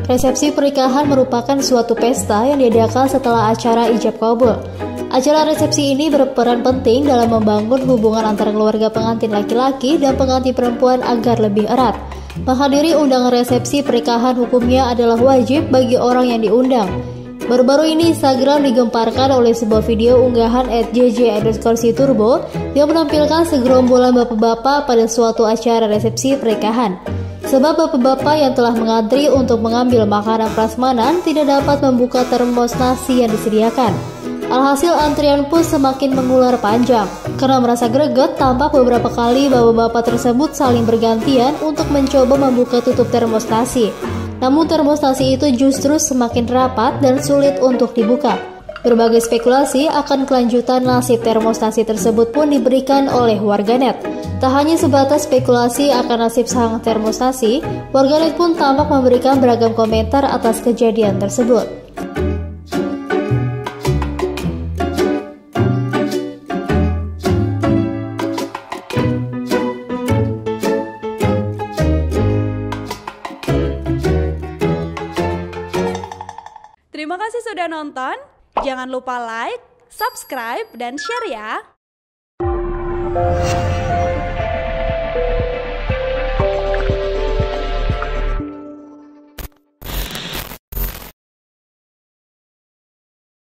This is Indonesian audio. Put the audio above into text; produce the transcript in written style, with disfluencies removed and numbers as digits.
Resepsi pernikahan merupakan suatu pesta yang diadakan setelah acara ijab kabul. Acara resepsi ini berperan penting dalam membangun hubungan antara keluarga pengantin laki-laki dan pengantin perempuan agar lebih erat. Menghadiri undangan resepsi pernikahan hukumnya adalah wajib bagi orang yang diundang. Baru-baru ini Instagram digemparkan oleh sebuah video unggahan @jj_siturbo yang menampilkan segerombolan bapak-bapak pada suatu acara resepsi pernikahan. Sebab bapak-bapak yang telah mengantri untuk mengambil makanan prasmanan tidak dapat membuka termos nasi yang disediakan. Alhasil antrian pun semakin mengular panjang. Karena merasa greget, tampak beberapa kali bapak-bapak tersebut saling bergantian untuk mencoba membuka tutup termos nasi. Namun termos nasi itu justru semakin rapat dan sulit untuk dibuka. Berbagai spekulasi akan kelanjutan nasib termos nasi tersebut pun diberikan oleh warganet. Tak hanya sebatas spekulasi akan nasib sang termos nasi, warganet pun tampak memberikan beragam komentar atas kejadian tersebut. Terima kasih sudah nonton. Jangan lupa like, subscribe, dan share ya.